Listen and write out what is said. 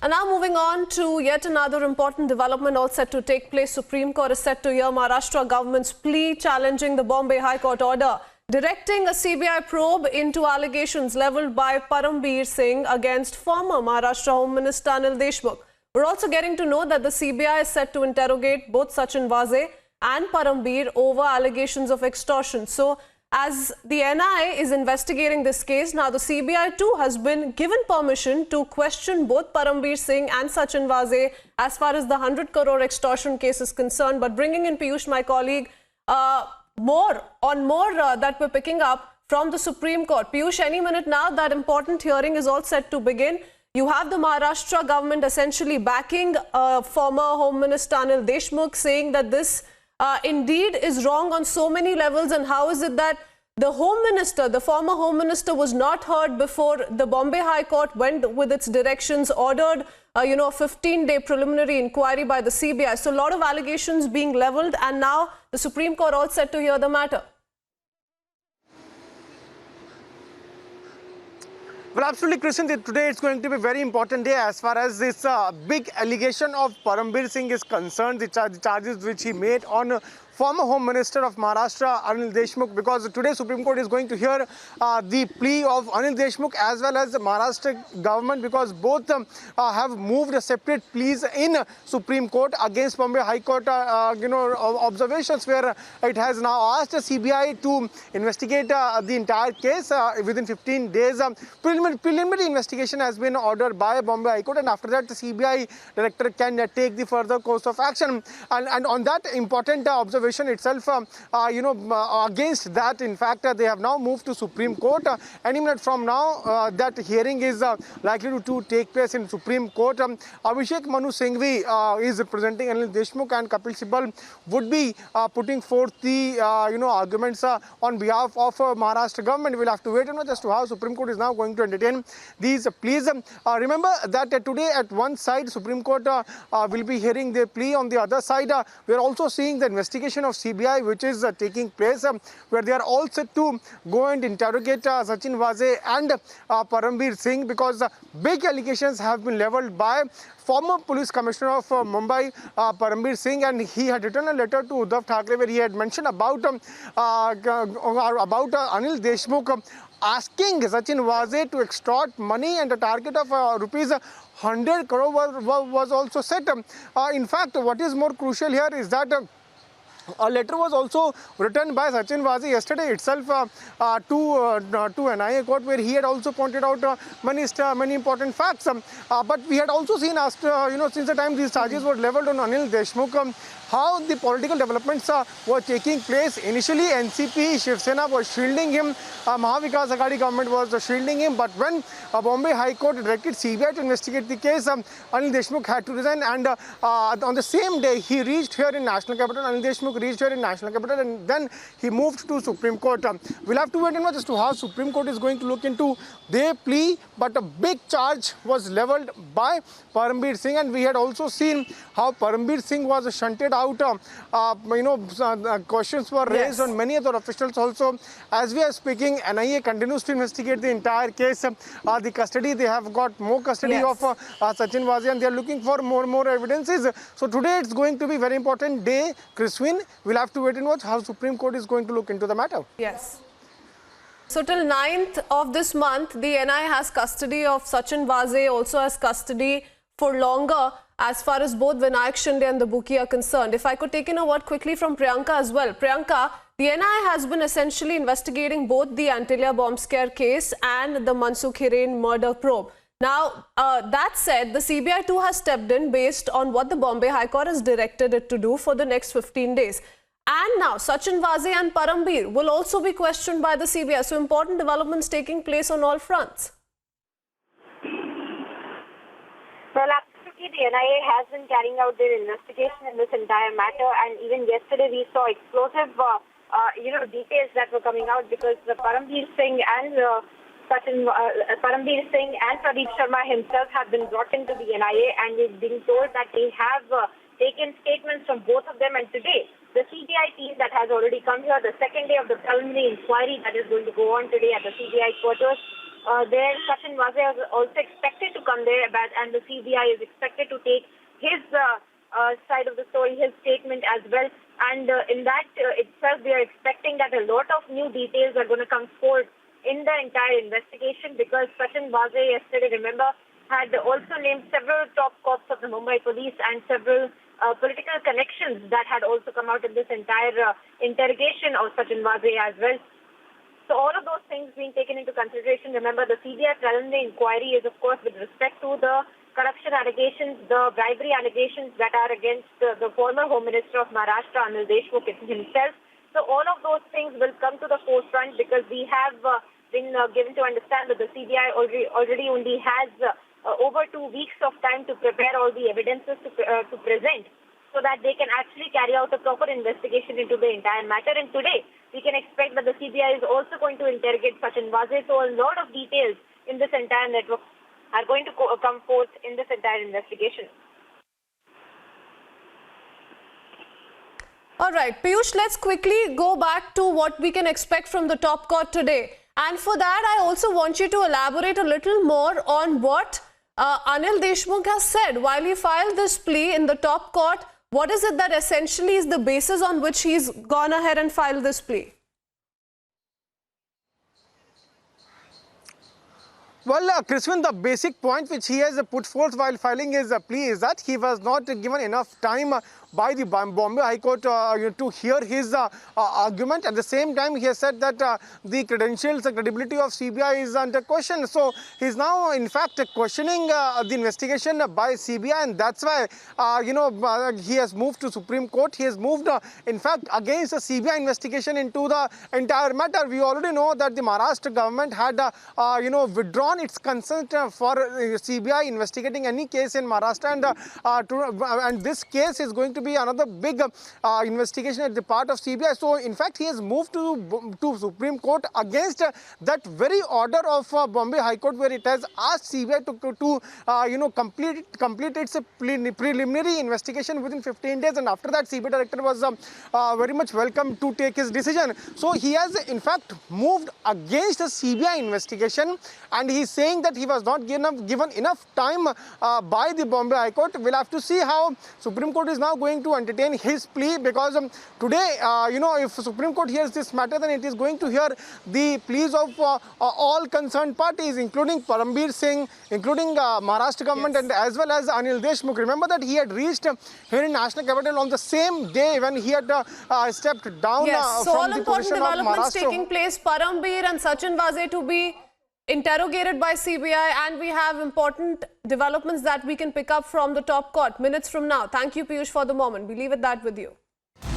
And now moving on to yet another important development all set to take place. Supreme Court is set to hear Maharashtra government's plea challenging the Bombay High Court order directing a CBI probe into allegations levelled by Parambir Singh against former Maharashtra Home Minister Anil Deshmukh. We're also getting to know that the CBI is set to interrogate both Sachin Vaze and Parambir over allegations of extortion. So, as the NIA is investigating this case, now the CBI too has been given permission to question both Parambir Singh and Sachin Vaze as far as the 100 crore extortion case is concerned. But bringing in Piyush, my colleague, more that we're picking up from the Supreme Court. Piyush, any minute now, that important hearing is all set to begin. You have the Maharashtra government essentially backing former Home Minister Anil Deshmukh, saying that this indeed is wrong on so many levels. And how is it that the Home Minister, the former Home Minister, was not heard before the Bombay High Court went with its directions, ordered a 15-day preliminary inquiry by the CBI. So a lot of allegations being levelled, and now the Supreme Court all set to hear the matter. Well, absolutely, Christian. Today it's going to be a very important day as far as this big allegation of Parambir Singh is concerned, the charges which he made on former Home Minister of Maharashtra, Anil Deshmukh, because today Supreme Court is going to hear the plea of Anil Deshmukh as well as the Maharashtra government, because both have moved separate pleas in Supreme Court against Bombay High Court, observations where it has now asked the CBI to investigate the entire case within 15 days. Preliminary investigation has been ordered by Bombay High Court, and after that the CBI director can take the further course of action. And on that important observation itself, against that, in fact, they have now moved to Supreme Court. Any minute from now, that hearing is likely to take place in Supreme Court. Abhishek Manu Singhvi is representing Anil Deshmukh, and Kapil Sibal would be putting forth the arguments on behalf of Maharashtra government. We'll have to wait and watch as to how Supreme Court is now going to entertain these pleas. Remember that today at one side Supreme Court will be hearing the plea. On the other side, we're also seeing the investigation of CBI which is taking place, where they are all set to go and interrogate Sachin Vaze and Parambir Singh, because big allegations have been levelled by former police commissioner of Mumbai, Parambir Singh, and he had written a letter to Uddhav Thackeray where he had mentioned about Anil Deshmukh asking Sachin Vaze to extort money, and the target of rupees 100 crore was also set. In fact, what is more crucial here is that a letter was also written by Sachin Vaze yesterday itself to NIA court, where he had also pointed out many important facts. But we had also seen, since the time these charges were levelled on Anil Deshmukh, how the political developments were taking place. Initially, NCP, Shiv Sena was shielding him, Maha Vikas Aghadi government was shielding him. But when Bombay High Court directed CBI to investigate the case, Anil Deshmukh had to resign. And on the same day, he reached here in National Capital. Anil Deshmukh reached here in National Capital, and then he moved to Supreme Court. We'll have to wait and watch as to how Supreme Court is going to look into their plea. But a big charge was levelled by Parambir Singh, and we had also seen how Parambir Singh was shunted out. Questions were raised on many other officials also. As we are speaking, NIA continues to investigate the entire case. The custody, they have got more custody of Sachin Vaze, and they are looking for more evidences. So today it's going to be a very important day, Chriswin. We'll have to wait and watch how Supreme Court is going to look into the matter. Yes. So till 9th of this month, the NIA has custody of Sachin Vaze, also has custody for longer as far as both Vinayak Shinde and the bookie are concerned. If I could take in a word quickly from Priyanka as well. Priyanka, the NIA has been essentially investigating both the Antilia bomb scare case and the Mansukh Hiren murder probe. Now, that said, the CBI too has stepped in based on what the Bombay High Court has directed it to do for the next 15 days. And now, Sachin Vaze and Parambir will also be questioned by the CBI. So, important developments taking place on all fronts. Well, absolutely, the NIA has been carrying out their investigation in this entire matter, and even yesterday we saw explosive, details that were coming out, because the Parambir Singh and Parambir Singh and Pradeep Sharma himself have been brought into the NIA, and we've been told that they have taken statements from both of them. And today, the CBI team that has already come here, the second day of the preliminary inquiry that is going to go on today at the CBI quarters, there Sachin Waze is also expected to come there, and the CBI is expected to take his side of the story, his statement as well. And in that itself, we are expecting that a lot of new details are going to come forward in the entire investigation, because Sachin Waze yesterday, remember, had also named several top cops of the Mumbai police and several political connections that had also come out in this entire interrogation of Sachin Waze as well. So all of those things being taken into consideration. Remember, the CBI preliminary inquiry is, of course, with respect to the corruption allegations, the bribery allegations that are against the former Home Minister of Maharashtra, Anil Deshmukh himself. So all of those things will come to the forefront, because we have been given to understand that the CBI already only has over 2 weeks of time to prepare all the evidences to present, so that they can actually carry out a proper investigation into the entire matter. And today, we can expect that the CBI is also going to interrogate Sachin Waze. So a lot of details in this entire network are going to come forth in this entire investigation. All right, Piyush, let's quickly go back to what we can expect from the top court today. And for that, I also want you to elaborate a little more on what Anil Deshmukh has said while he filed this plea in the top court. What is it that essentially is the basis on which he's gone ahead and filed this plea? Well, Chriswin, the basic point which he has put forth while filing his plea is that he was not given enough time by the Bombay High Court to hear his argument. At the same time, he has said that the credentials, the credibility of CBI is under question. So he is now, in fact, questioning the investigation by CBI, and that's why, he has moved to Supreme Court. He has moved, in fact, against the CBI investigation into the entire matter. We already know that the Maharashtra government had, withdrawn its consent for CBI investigating any case in Maharashtra, and this case is going to be another big investigation at the part of CBI. So, in fact, he has moved to Supreme Court against that very order of Bombay High Court, where it has asked CBI to complete its preliminary investigation within 15 days, and after that, CBI director was very much welcome to take his decision. So, he has in fact moved against the CBI investigation, and he is saying that he was not given enough time by the Bombay High Court. We'll have to see how Supreme Court is now going to entertain his plea, because today, if Supreme Court hears this matter, then it is going to hear the pleas of all concerned parties, including Parambir Singh, including Maharashtra government, Yes. and as well as Anil Deshmukh. Remember that he had reached here in National Capital on the same day when he had stepped down Yes, so from all the important position of developments Maharashtra. taking place. Parambir and Sachin Waze to be interrogated by CBI, and we have important developments that we can pick up from the top court minutes from now. Thank you, Piyush, for the moment. We leave it that with you.